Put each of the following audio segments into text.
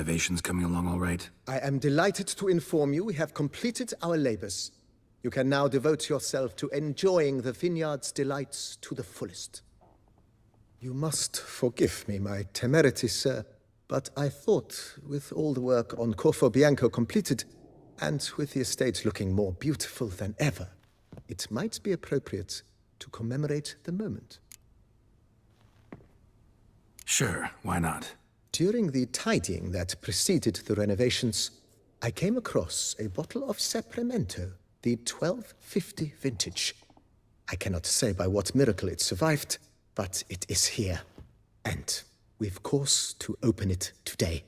renovations coming along all right? I am delighted to inform you we have completed our labors. You can now devote yourself to enjoying the vineyard's delights to the fullest. You must forgive me my temerity, sir, but I thought, with all the work on Corfo Bianco completed, and with the estate looking more beautiful than ever, it might be appropriate to commemorate the moment. Sure, why not? During the tidying that preceded the renovations, I came across a bottle of Sapramento, the 1250 vintage. I cannot say by what miracle it survived, but it is here, and we've cause to open it today.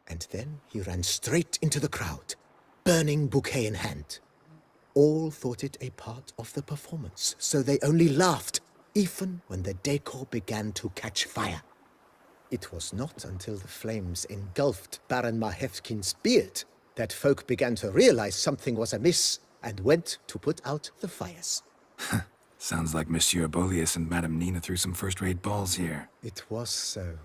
And then he ran straight into the crowd, burning bouquet in hand. All thought it a part of the performance, so they only laughed, even when the decor began to catch fire. It was not until the flames engulfed Baron Mahevkin's beard that folk began to realize something was amiss and went to put out the fires. Sounds like Monsieur Bolius and Madame Nina threw some first-rate balls here. It was so.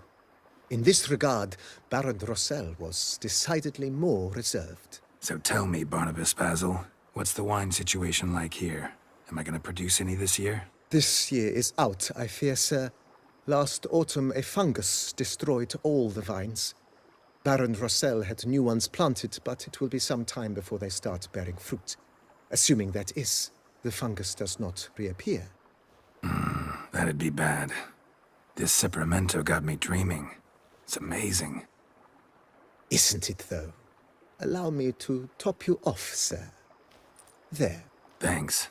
In this regard, Baron Rossel was decidedly more reserved. So tell me, Barnabas Basil, what's the wine situation like here? Am I gonna produce any this year? This year is out, I fear, sir. Last autumn, a fungus destroyed all the vines. Baron Rossel had new ones planted, but it will be some time before they start bearing fruit. Assuming that is, the fungus does not reappear. That'd be bad. This Sapramento got me dreaming. It's amazing. Isn't it, though? Allow me to top you off, sir. There. Thanks.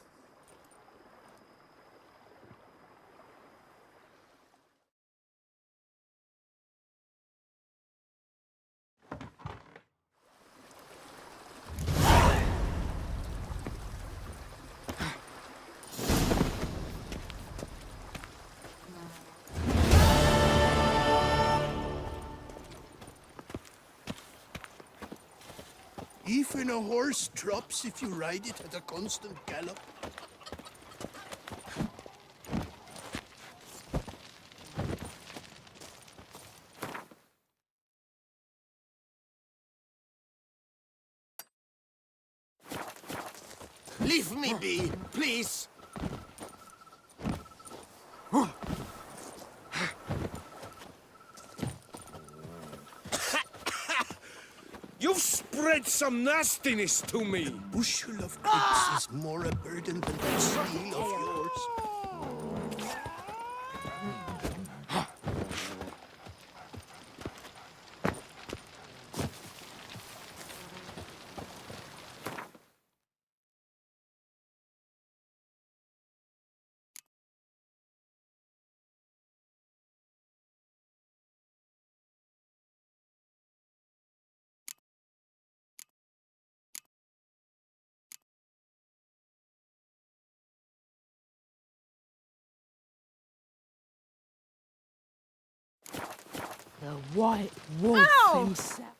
Even a horse drops if you ride it at a constant gallop. Leave me be, please. You've spread some nastiness to me. Bushel of grapes is more a burden than that steel of yours. The white wolf himself.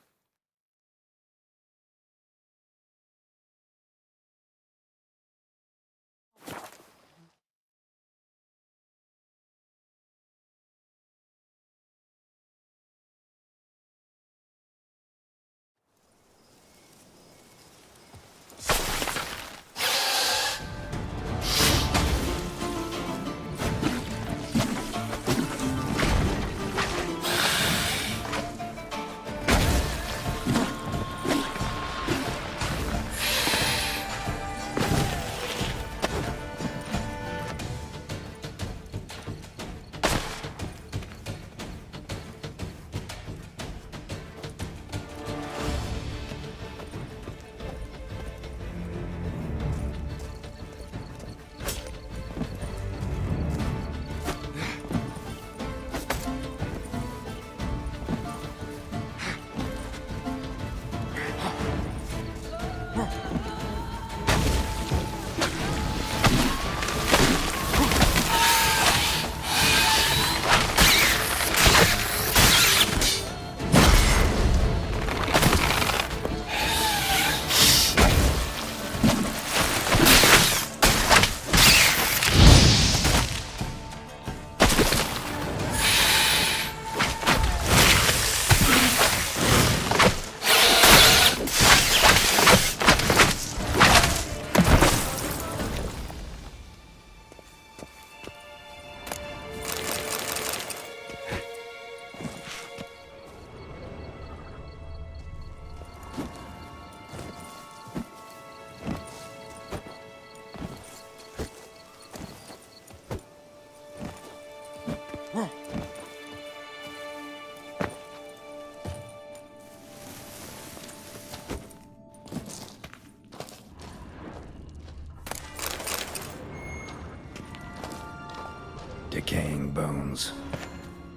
decaying bones.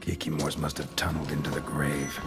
Kikimores must have tunneled into the grave.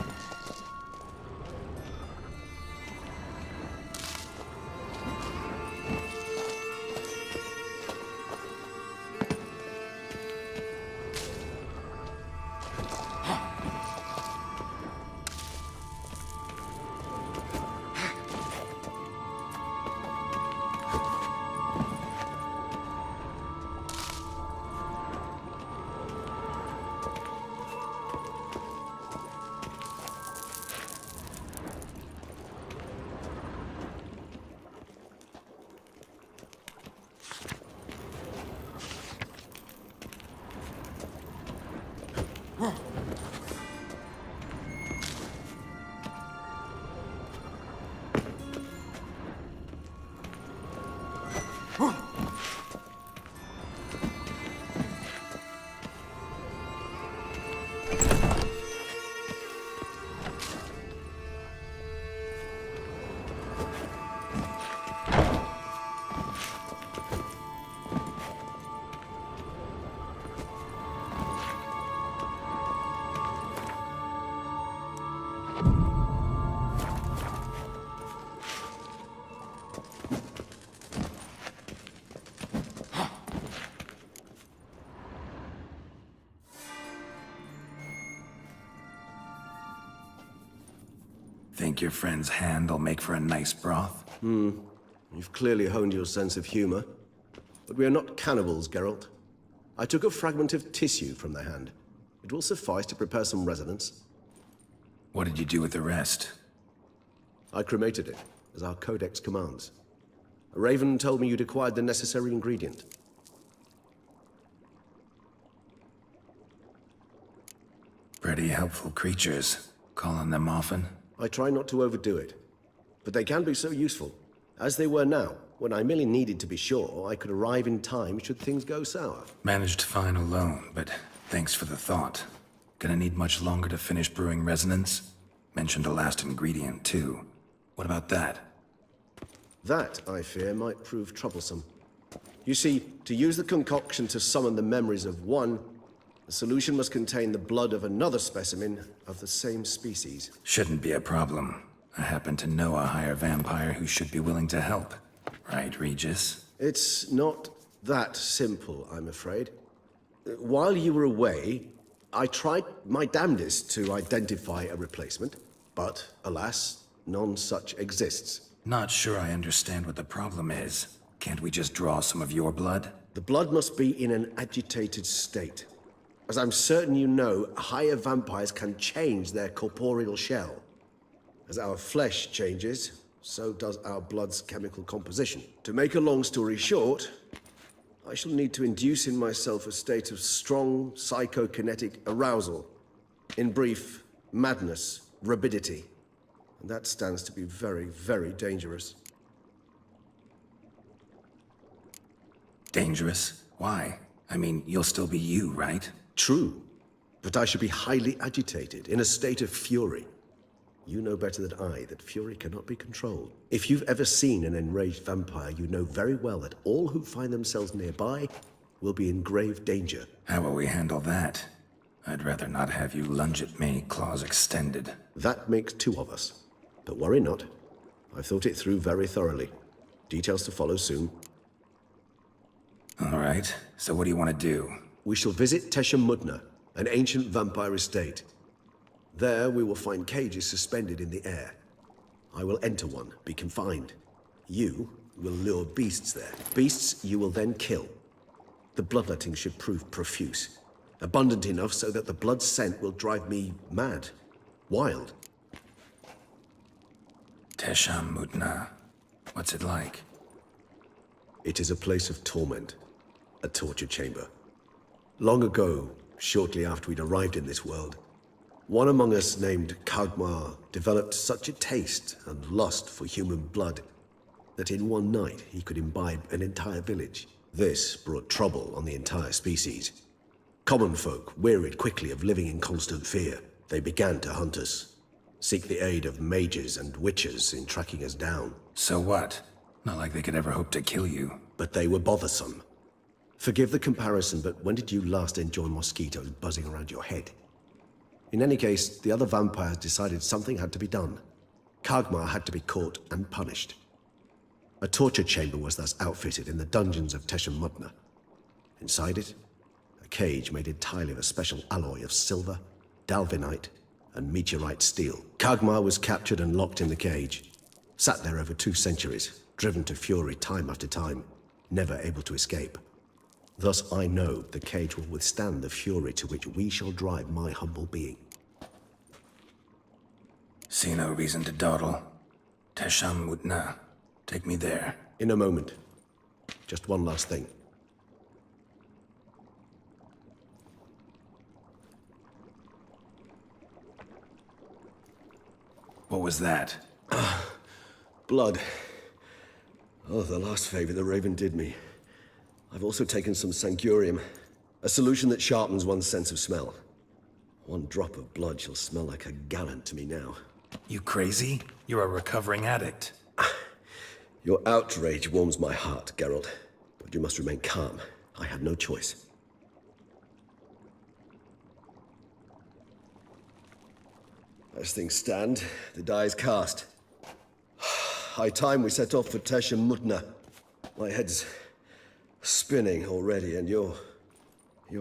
Think your friend's hand'll make for a nice broth? You've clearly honed your sense of humor. But we are not cannibals, Geralt. I took a fragment of tissue from the hand. It will suffice to prepare some resonance. What did you do with the rest? I cremated it, as our codex commands. A raven told me you'd acquired the necessary ingredient. Pretty helpful creatures. Calling them often? I try not to overdo it, but they can be so useful, as they were now, when I merely needed to be sure I could arrive in time should things go sour. Managed fine alone, but thanks for the thought. Gonna need much longer to finish brewing resonance? Mentioned a last ingredient, too. What about that? That, I fear, might prove troublesome. You see, to use the concoction to summon the memories of one, the solution must contain the blood of another specimen of the same species. Shouldn't be a problem. I happen to know a higher vampire who should be willing to help. Right, Regis? It's not that simple, I'm afraid. While you were away, I tried my damnedest to identify a replacement, but alas, none such exists. Not sure I understand what the problem is. Can't we just draw some of your blood? The blood must be in an agitated state. As I'm certain you know, higher vampires can change their corporeal shell. As our flesh changes, so does our blood's chemical composition. To make a long story short, I shall need to induce in myself a state of strong psychokinetic arousal. In brief, madness, rabidity. And that stands to be very, very dangerous. Dangerous? Why? I mean, you'll still be you, right? True, but I should be highly agitated, in a state of fury. You know better than I that fury cannot be controlled. If you've ever seen an enraged vampire, you know very well that all who find themselves nearby will be in grave danger. How will we handle that? I'd rather not have you lunge at me, claws extended. That makes two of us. But worry not. I've thought it through very thoroughly. Details to follow soon. All right, so what do you want to do? We shall visit Tesha Mudna, an ancient vampire estate. There we will find cages suspended in the air. I will enter one, be confined. You will lure beasts there. Beasts you will then kill. The bloodletting should prove profuse. Abundant enough so that the blood scent will drive me mad. Wild. Tesha Mudna. What's it like? It is a place of torment. A torture chamber. Long ago, shortly after we'd arrived in this world, one among us named Kagmar developed such a taste and lust for human blood that in one night he could imbibe an entire village. This brought trouble on the entire species. Common folk wearied quickly of living in constant fear. They began to hunt us, seek the aid of mages and witches in tracking us down. So what? Not like they could ever hope to kill you. But they were bothersome. Forgive the comparison, but when did you last enjoy mosquitoes buzzing around your head? In any case, the other vampires decided something had to be done. Kagmar had to be caught and punished. A torture chamber was thus outfitted in the dungeons of Tesham-Mutna. Inside it, a cage made entirely of a special alloy of silver, dalvinite, and meteorite steel. Kagmar was captured and locked in the cage. Sat there over 2 centuries, driven to fury time after time, never able to escape. Thus I know the cage will withstand the fury to which we shall drive my humble being. See no reason to dawdle. Tesham-Mutna. Take me there. In a moment. Just one last thing. What was that? Blood. Oh, the last favor the Raven did me. I've also taken some Sancurium, a solution that sharpens one's sense of smell. 1 drop of blood shall smell like a gallon to me now. You crazy? You're a recovering addict. Your outrage warms my heart, Geralt. But you must remain calm. I had no choice. As things stand, the die is cast. High time we set off for Tesham-Mutna. My head's spinning already, and you're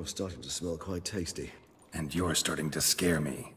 starting to smell quite tasty. And you're starting to scare me.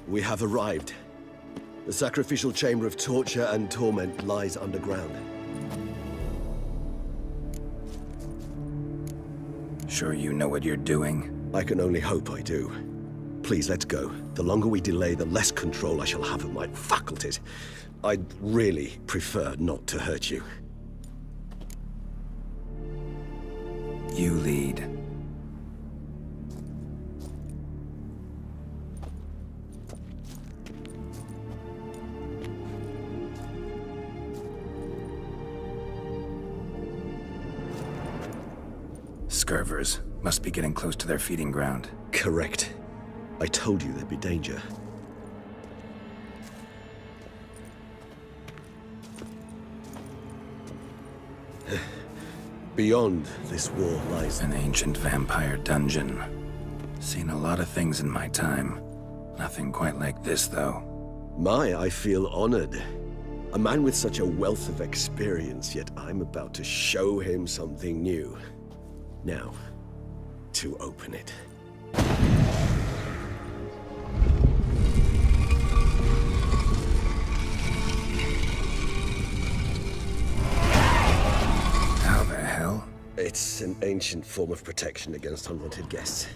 We have arrived. The sacrificial chamber of torture and torment lies underground. Sure you know what you're doing? I can only hope I do. Please, let's go. The longer we delay, the less control I shall have of my faculties. I'd really prefer not to hurt you. You lead. Scurvers must be getting close to their feeding ground. Correct. I told you there'd be danger. Beyond this wall lies An ancient vampire dungeon. Seen a lot of things in my time. Nothing quite like this, though. I feel honored. A man with such a wealth of experience, yet I'm about to show him something new. Now, to open it. How the hell? It's an ancient form of protection against unwanted guests.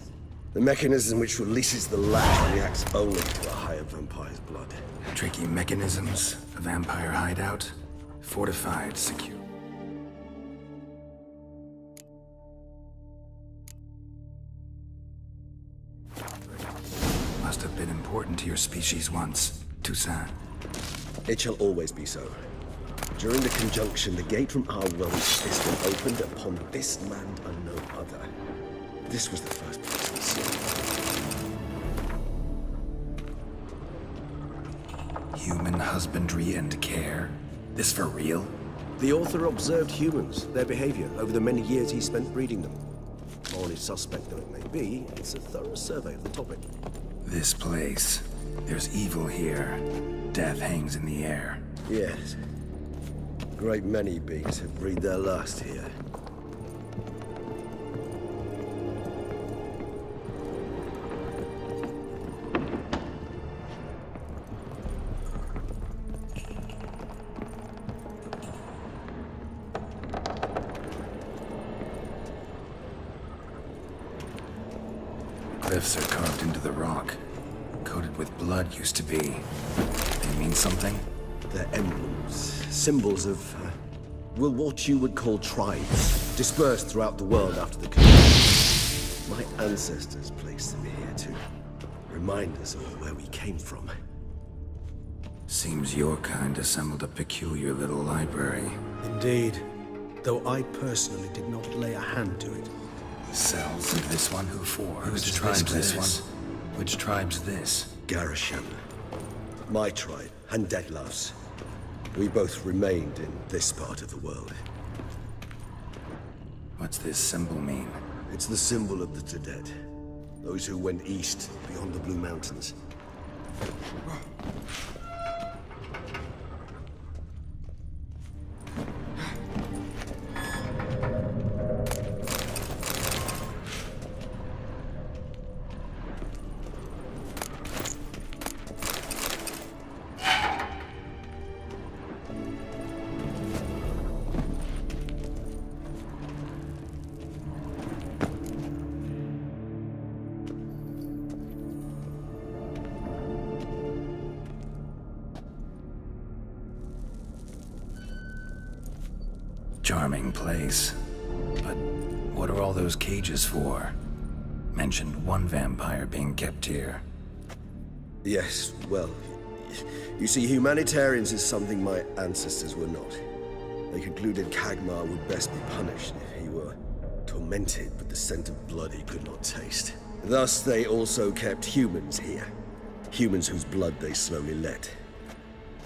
The mechanism which releases the latch reacts only to a higher vampire's blood. Tricky mechanisms, a vampire hideout, fortified, secure. Must have been important to your species once, Toussaint. It shall always be so. During the conjunction, the gate from our world system opened upon this land and no other. This was the first place we saw. Human husbandry and care. This for real? The author observed humans, their behavior, over the many years he spent breeding them. Morally suspect though it may be, it's a thorough survey of the topic. This place. There's evil here. Death hangs in the air. Yes. A great many beings have breathed their last here. Glyphs are carved into the rock. Coated with blood used to be. They mean something? They're emblems, symbols of Will what you would call tribes, dispersed throughout the world after the collapse. My ancestors placed them here to remind us of where we came from. Seems your kind assembled a peculiar little library. Indeed. Though I personally did not lay a hand to it. Cells of this one? Who for? Which tribe's this one? Which tribe's this? Garashan. My tribe, and Detlav's. We both remained in this part of the world. What's this symbol mean? It's the symbol of the Tedet. Those who went east, beyond the Blue Mountains. Charming place. But what are all those cages for? Mentioned one vampire being kept here. Yes, well, you see, humanitarians is something my ancestors were not. They concluded Kagmar would best be punished if he were tormented with the scent of blood he could not taste. Thus, they also kept humans here. Humans whose blood they slowly let.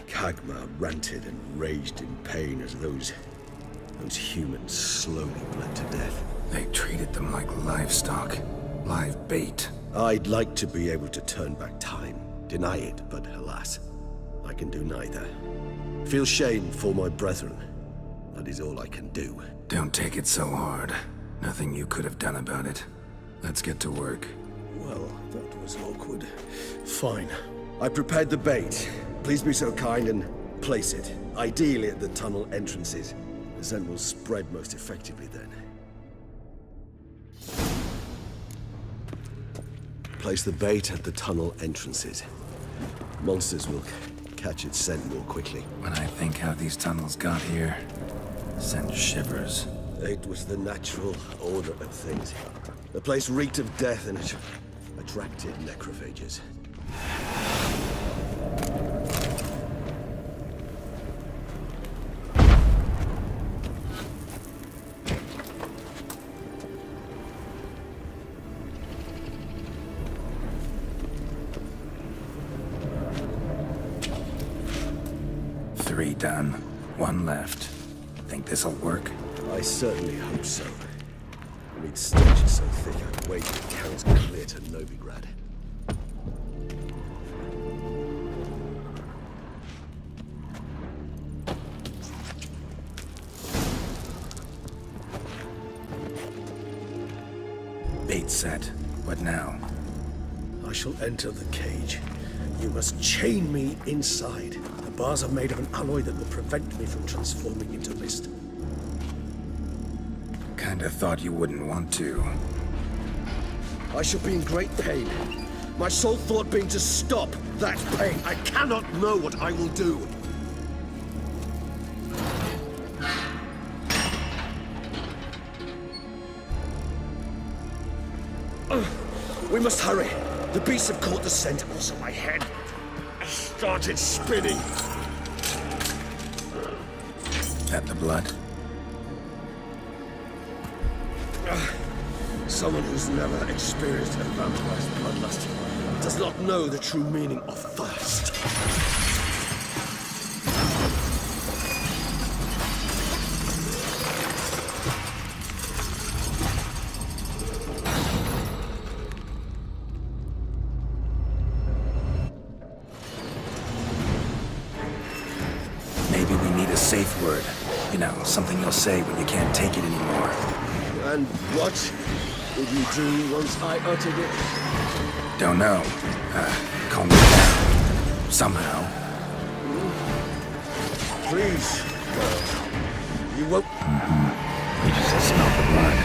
Kagmar ranted and raged in pain as those humans slowly bled to death. They treated them like livestock. Live bait. I'd like to be able to turn back time. Deny it, but alas, I can do neither. Feel shame for my brethren. That is all I can do. Don't take it so hard. Nothing you could have done about it. Let's get to work. Well, that was awkward. Fine. I prepared the bait. Please be so kind and place it. Ideally at the tunnel entrances. The scent will spread most effectively then. Place the bait at the tunnel entrances. Monsters will catch its scent more quickly. When I think how these tunnels got here, send shivers. It was the natural order of things. The place reeked of death and it attracted necrophages. Three done. One left. Think this'll work? I certainly hope so. I need stages so thick I'd wager it counts clear to Novigrad. Bait set. What now? I shall enter the cage. You must chain me inside. The bars are made of an alloy that will prevent me from transforming into mist. Kinda thought you wouldn't want to. I shall be in great pain. My sole thought being to stop that pain. I cannot know what I will do. We must hurry. The beasts have caught the scent. Also, my head started spinning. That the blood? Someone who's never experienced a vampire's bloodlust does not know the true meaning of thirst. Maybe we need a safe word. You know, something you'll say when you can't take it anymore. And what would you do once I uttered it? Don't know. Calm me down. Somehow. Please, you won't. You just smell the blood.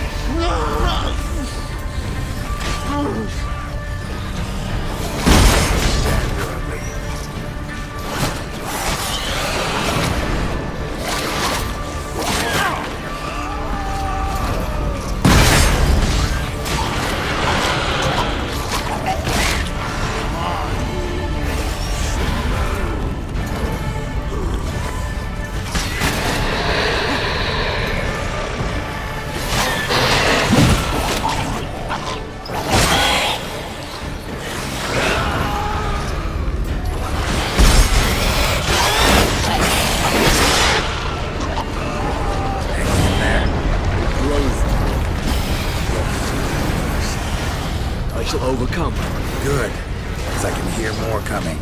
overcome. Good, because I can hear more coming.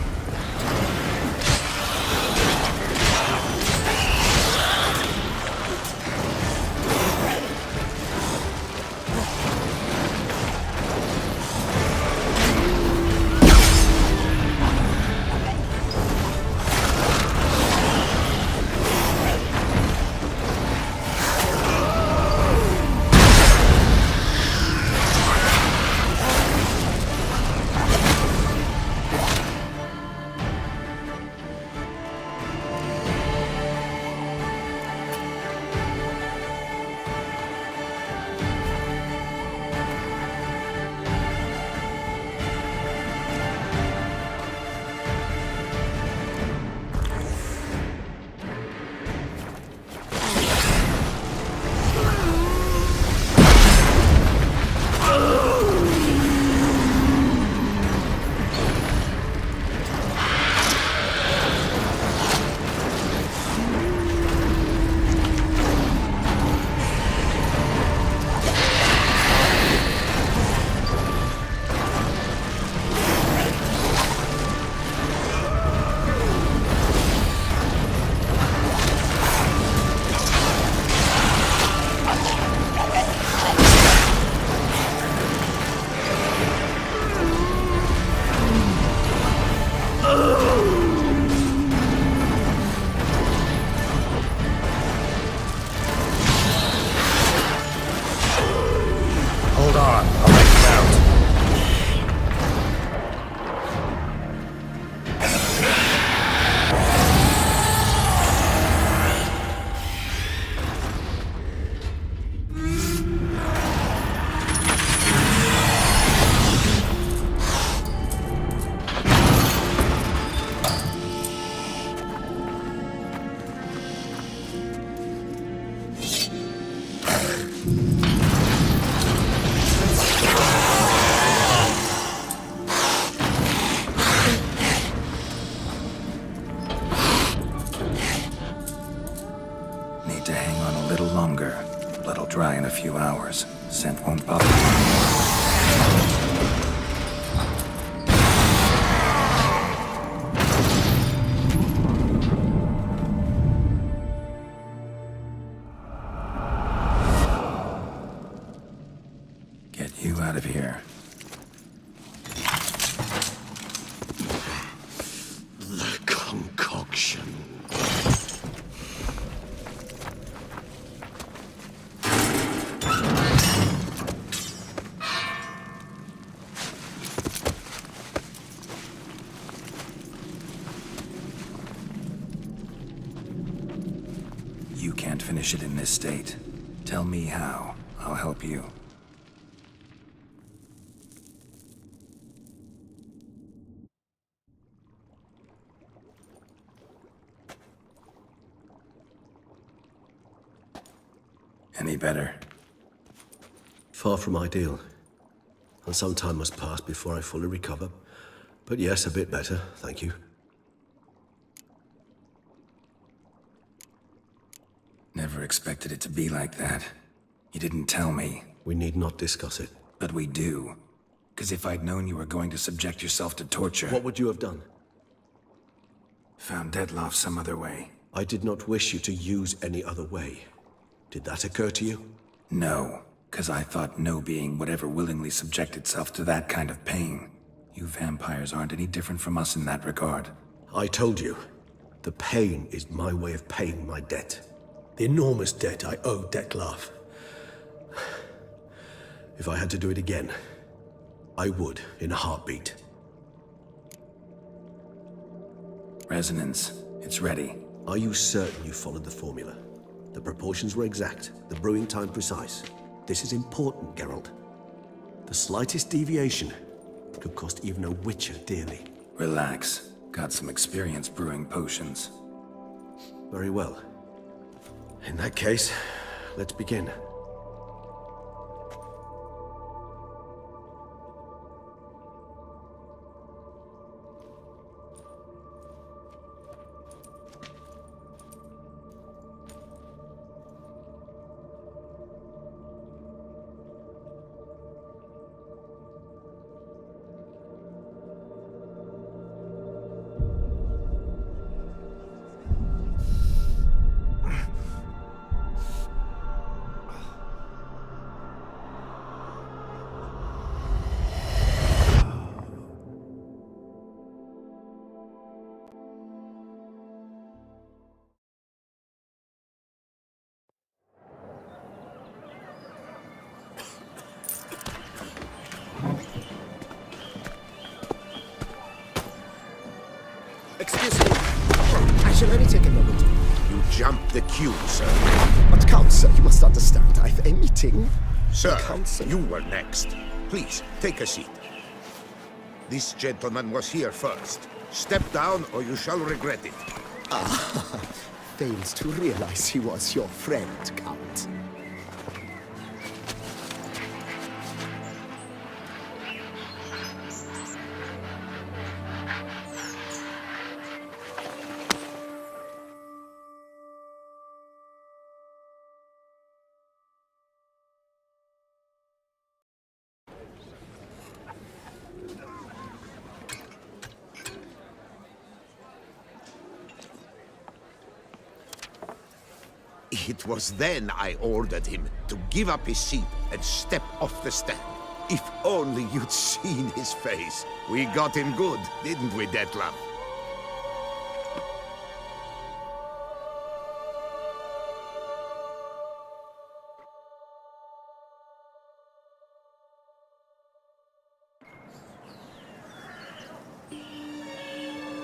Hold on, I'll let you out. Need to hang on a little longer. Blood'll dry in a few hours. Scent won't bother me. Get you out of here. The concoction. You can't finish it in this state. Tell me how. I'll help you. Any better? Far from ideal. And some time must pass before I fully recover. But yes, a bit better, thank you. Never expected it to be like that. You didn't tell me. We need not discuss it. But we do. Because if I'd known you were going to subject yourself to torture... What would you have done? Found Dettlaff some other way. I did not wish you to use any other way. Did that occur to you? No, because I thought no being would ever willingly subject itself to that kind of pain. You vampires aren't any different from us in that regard. I told you, the pain is my way of paying my debt. The enormous debt I owe Dettlaff. If I had to do it again, I would in a heartbeat. Resonance, it's ready. Are you certain you followed the formula? The proportions were exact, the brewing time precise. This is important, Geralt. The slightest deviation could cost even a witcher dearly. Relax. Got some experience brewing potions. Very well. In that case, let's begin. shall only take a moment. You jumped the queue, sir. But Count, sir, you must understand. I've a meeting. Sir, Council. you were next. Please, take a seat. This gentleman was here first. Step down or you shall regret it. Fails to realize he was your friend, Count. It was then I ordered him to give up his seat and step off the stand. If only you'd seen his face. We got him good, didn't we, Detlef?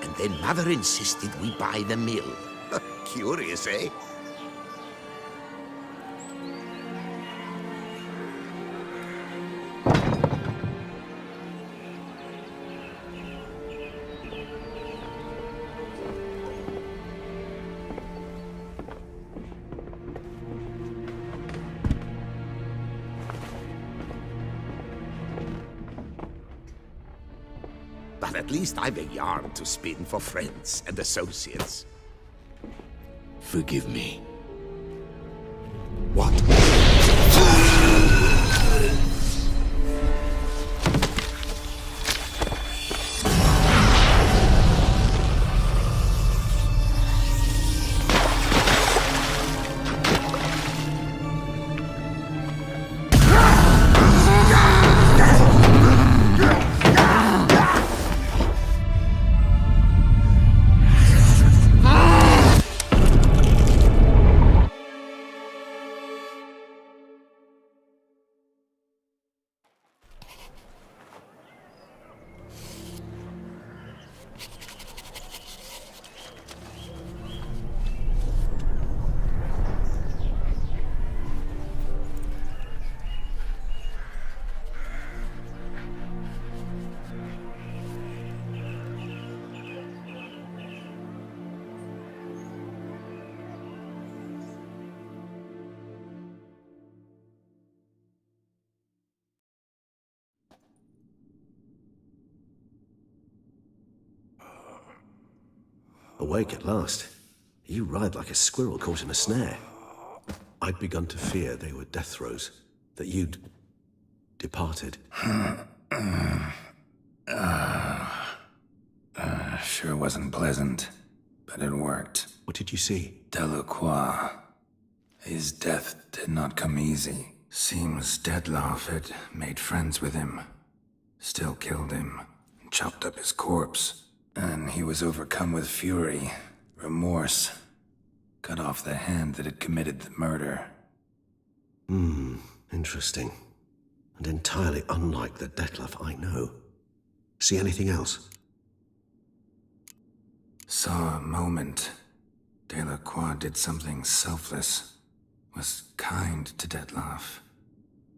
And then Mother insisted we buy the mill. Curious, eh? But at least I've a yarn to spin for friends and associates. Forgive me. What? Awake at last. You ride like a squirrel caught in a snare. I'd begun to fear they were death throes, that you'd departed. Sure wasn't pleasant, but it worked. What did you see? Delacroix. His death did not come easy. Seems Detlef had made friends with him. Still killed him, and chopped up his corpse. And he was overcome with fury, remorse. Cut off the hand that had committed the murder. Interesting. And entirely unlike the Detlef I know. See anything else? Saw a moment. Delacroix did something selfless. Was kind to Detlef.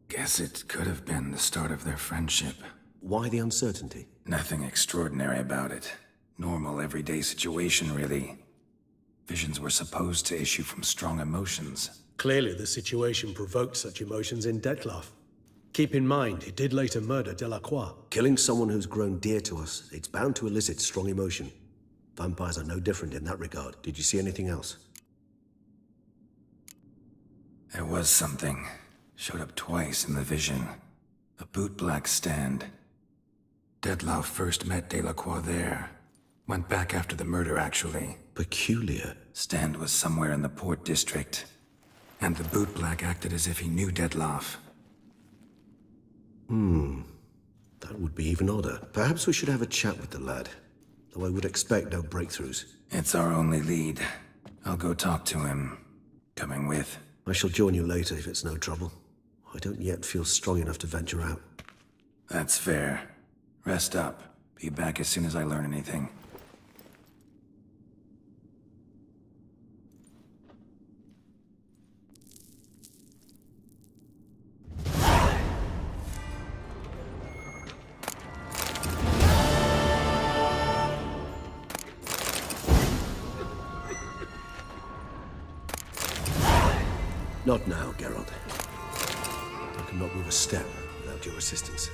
Guess it could have been the start of their friendship. Why the uncertainty? Nothing extraordinary about it. Normal, everyday situation, really. Visions were supposed to issue from strong emotions. Clearly, the situation provoked such emotions in Detlef. Keep in mind, he did later murder Delacroix. Killing someone who's grown dear to us, it's bound to elicit strong emotion. Vampires are no different in that regard. Did you see anything else? There was something. Showed up twice in the vision. A bootblack stand. Detlef first met Delacroix there. Went back after the murder, actually. Peculiar. Stand was somewhere in the Port District. And the bootblack acted as if he knew Detlef. That would be even odder. Perhaps we should have a chat with the lad. Though I would expect no breakthroughs. It's our only lead. I'll go talk to him. Coming with. I shall join you later if it's no trouble. I don't yet feel strong enough to venture out. That's fair. Rest up. Be back as soon as I learn anything. Not now, Geralt. I cannot move a step without your assistance.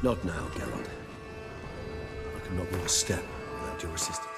Not now, Geralt. I cannot move a step without your assistance.